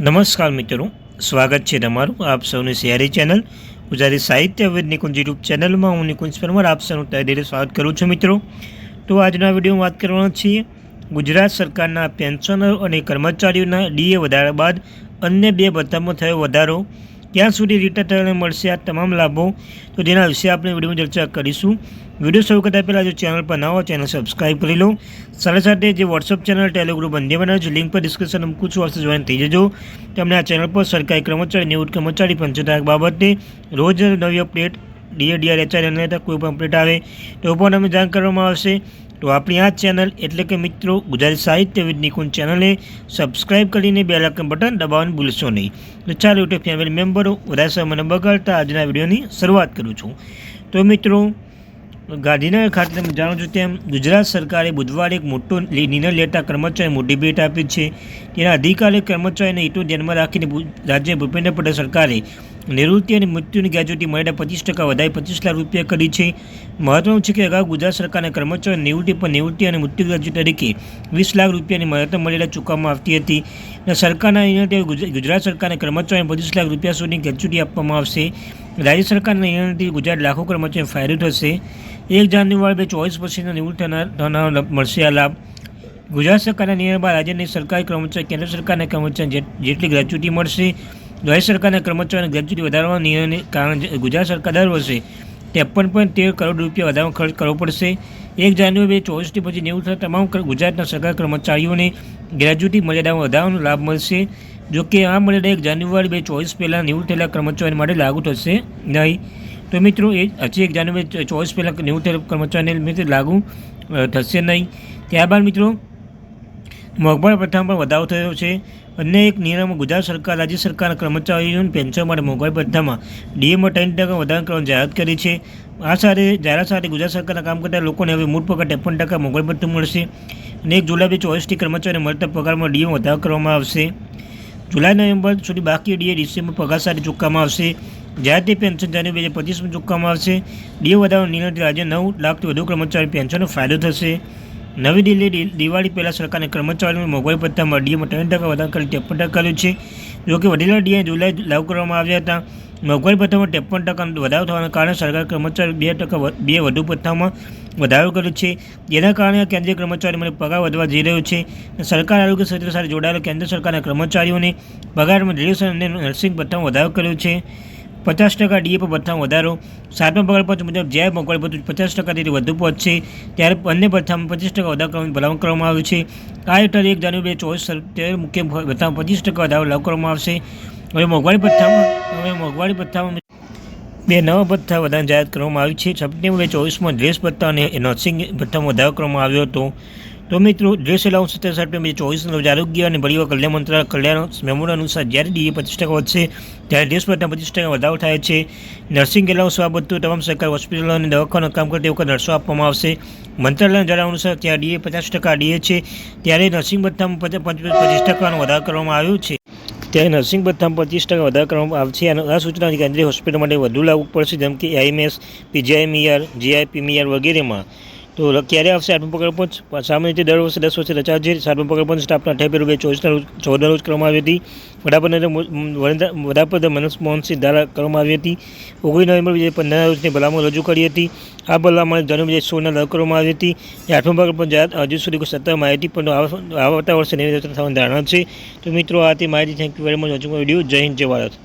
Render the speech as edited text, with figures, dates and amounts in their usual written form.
નમસ્કાર મિત્રો, સ્વાગત છે તમારું આપ સૌની સિયારી ચેનલ ગુજરાતી સાહિત્ય વિદ નિકુંજ યુટ્યુબ ચેનલમાં હું નિકુંજ પરમાર આપ સૌનું તહેદીરે સ્વાગત કરું છું મિત્રો। તો આજના વિડીયોમાં વાત કરવાના છીએ ગુજરાત સરકારના પેન્શનરો અને કર્મચારીઓના ડીએ વધારા બાદ અન્ય બે ભથ્થામાં થયો વધારો, ક્યાં સુધી રિટાયર થયાને મળશે આ તમામ લાભો, તો તેના વિશે આપણે વિડીયોમાં ચર્ચા કરીશું। વિડીયો શરૂ કરતાં પહેલાં જો ચેનલ પર ના હોય ચેનલ સબસ્ક્રાઈબ કરી લો, સાથે સાથે જે વોટ્સઅપ ચેનલ ટેલિગ્રુપ બંને બનાવે છે લિંક પર ડિસ્ક્રિપ્શન મૂકું છું, વાસ્તે જોઈન થઈ જજો। તમને આ ચેનલ પર સરકારી કર્મચારી, નિવૃત્ત કર્મચારી, પંચોત્તર બાબતે રોજ નવી અપડેટ ડીએ ડીઆર અને કોઈ પણ અપડેટ આવે તો પણ અમે જાણ કરવામાં આવશે। તો આપણી આ ચેનલ એટલે કે મિત્રો ગુજરાતી સાહિત્ય વિદ નિકુંજ ચેનલે સબસ્ક્રાઈબ કરીને બેલ આઇકન બટન દબાવવાનું ભૂલશો નહીં। તો ચાલો યુટ્યુબ ફેમિલી મેમ્બરો વધારે સમય બગાડતા આજના વિડીયોની શરૂઆત કરું છું। તો મિત્રો, ગાંધીનગર ખાતે તમે જાણો છો તેમ ગુજરાત સરકારે બુધવારે એક મોટો નિર્ણય લેતા કર્મચારીને મોટી ભેટ આપી છે। તેના અધિકારી કર્મચારીને હિતો ધ્યાનમાં રાખીને રાજ્ય ભૂપેન્દ્ર પટેલ સરકારે નિવૃત્તિ અને મૃત્યુની ગ્રેજ્યુટી મર્યાદા 25% વધારી 25 લાખ રૂપિયા કરી છે। મહત્વનું છે કે અગાઉ ગુજરાત સરકારના કર્મચારીઓ નિવૃત્તિ પર નિવૃત્તિ અને મૃત્યુ ગ્રેજ્યુટી તરીકે 20 લાખ રૂપિયાની મહત્તમ મર્યાદા ચૂકવવામાં આવતી હતી અને સરકારના નિર્ણયથી ગુજરાત સરકારના કર્મચારીઓને 25 લાખ રૂપિયા સુધીની ગ્રેજ્યુટી આપવામાં આવશે। રાજ્ય સરકારના નિર્ણયથી ગુજરાત લાખો કર્મચારીઓને ફાયદો થશે। 1 જાન્યુઆરી 2024 પછીના નિવૃત્ત થનાર મળશે આ લાભ। ગુજરાત સરકારના નિર્ણય બાદ રાજ્યની સરકારી કર્મચારી કેન્દ્ર સરકારના કર્મચારી જેટલી ગ્રેજ્યુટી મળશે। રાજ્ય સરકારના કર્મચારીઓને ગ્રેજ્યુટી વધારવાના નિર્ણયને કારણે ગુજરાત સરકાર દર વર્ષે 53.13 કરોડ રૂપિયા વધારાનો ખર્ચ કરવો પડશે। 1 જાન્યુઆરી 2024 પછી નિવૃત્ત થતા તમામ ગુજરાતના સરકારી કર્મચારીઓને ગ્રેજ્યુટી મર્યાદામાં વધારાનો લાભ મળશે। જોકે આ મર્યાદા 1 જાન્યુઆરી 2024 પહેલાં નિવૃત્ત થયેલા કર્મચારીઓ માટે લાગુ થશે નહીં। તો મિત્રો, એ હજી 1 જાન્યુઆરી 2024 પહેલાં નિવૃત્ત થયેલા કર્મચારીને લાગુ થશે નહીં। ત્યારબાદ મિત્રો, મોંઘવારી ભથ્થામાં પણ વધારો થયો છે। અન્ય એક નિર્ણયમાં ગુજરાત સરકાર રાજ્ય સરકારના કર્મચારીઓની પેન્શન માટે મોંઘવારી ભથ્થામાં ડીએમાં 3% વધારો કરવાની જાહેરાત કરી છે। આ જાહેરાત સાથે ગુજરાત સરકારના કામ કરતા લોકોને હવે મૂળ પગાર 53% મોંઘવારી ભથ્થું મળશે અને 1 જુલાઈ 2024થી કર્મચારીઓને મળતા પગારમાં ડીએમાં વધારો કરવામાં આવશે। જુલાઈ નવેમ્બર સુધી બાકી ડીએ ડિસેમ્બર પગાર સાથે ચૂકવવામાં આવશે, જ્યારે તે પેન્શન જાન્યુઆરી 2025માં ચૂકવવામાં આવશે। ડીએ વધારવાનો નિર્ણયથી રાજ્ય 9 લાખથી વધુ કર્મચારી પેન્શનનો ફાયદો થશે। નવી દિલ્હી દિવાળી પહેલાં સરકારના કર્મચારીઓને મોંઘવારી ભથ્થામાં ડીએમાં 3% વધારો કરી 53% કર્યું છે। જોકે વધેલા ડીએ જુલાઈ લાગુ કરવામાં આવ્યા હતા। મોંઘવારી ભથ્થામાં 53% વધારો થવાના કારણે સરકારી કર્મચારીઓ 2% વધુ ભથ્થામાં વધારો કર્યો છે, જેના કારણે કેન્દ્રીય કર્મચારીઓને પગાર વધવા જઈ રહ્યો છે। સરકાર આરોગ્ય ક્ષેત્ર સાથે જોડાયેલા કેન્દ્ર સરકારના કર્મચારીઓને પગારમાં રિલેશન અને નર્સિંગ ભથ્થામાં વધારો કર્યો છે। 50% ડીએ પર ભથ્થામાં વધારો। 7મા પગાર પંચ મુજબ જ્યારે મોંઘવારી ભથ્થું 50%થી વધુ પહોંચશે ત્યારે અન્ય ભથ્થામાં 25% વધારો કરવાની ભલામણ કરવામાં આવ્યું છે। આ હેઠળ 1 જાન્યુઆરી 2024 મુખ્ય ભથ્થામાં 25% વધારો લાગુ કરવામાં આવશે। હવે મોંઘવારી ભથ્થામાં બે નવા ભથ્થા વધારાની જાહેરાત કરવામાં આવી છે। સપ્ટેમ્બર 2024માં ડ્રેસ ભથ્થા અને નર્સિંગ ભથ્થામાં વધારો કરવામાં આવ્યો હતો। તો મિત્રો, ડ્રેસ એલાઉન્સ 17 સપ્ટેમ્બર 2024 રોજ આરોગ્ય અને પરિવાર કલ્યાણ મંત્રાલય કલ્યાણ મેમોના અનુસાર જ્યારે ડીએ 25% વધશે ત્યારે ડ્રેસ ભથ્થામાં 25% વધારો થાય છે। નર્સિંગ એલાઉન્સ બાબતો તમામ સરકારી હોસ્પિટલો અને દવાખાના કામ કરતી વખતે નર્સો આપવામાં આવશે। મંત્રાલયના જણાવ્યા અનુસાર ત્યાં ડીએ 50% ડીએ છે, ત્યારે નર્સિંગ ભથ્થામાં 25% વધારો કરવામાં આવ્યો છે। ત્યારે નર્સિંગ ભથ્થામાં 25% વધારો કરવામાં આવશે અને આ સૂચના કેન્દ્રીય હોસ્પિટલ માટે વધુ લાગુ પડશે, જેમ કે એઆઈએમએસ, પીજીઆઈએમઈઆર, જીઆઈપીએમઈઆર વગેરેમાં। તો ક્યારે આવશે 8મો પગાર પંચ? સામાન્ય રીતે દર વર્ષે 10 વર્ષે રચાય છે। 7મો પગાર પંચ સ્ટાફના 28 ફેબ્રુઆરી 2024 રોજ કરવામાં આવી હતી। વડાપ્રધાન મનમોહન સિંહ દ્વારા કરવામાં આવી હતી। 19 નવેમ્બર 2015 રોજની ભલામણ રજૂ કરી હતી। આ ભલામણ જાન્યુઆરી 2016 લાગુ કરવામાં આવી હતી। 8મો પગાર પંચ હજુ સુધી કોઈ સત્તા માહિતી પણ આવતા વર્ષે નિવેદન થવાની ધારણા છે। તો મિત્રો, આ તે માહિતી. Thank you very much watching video. જય હિન્દ, જય ભારત।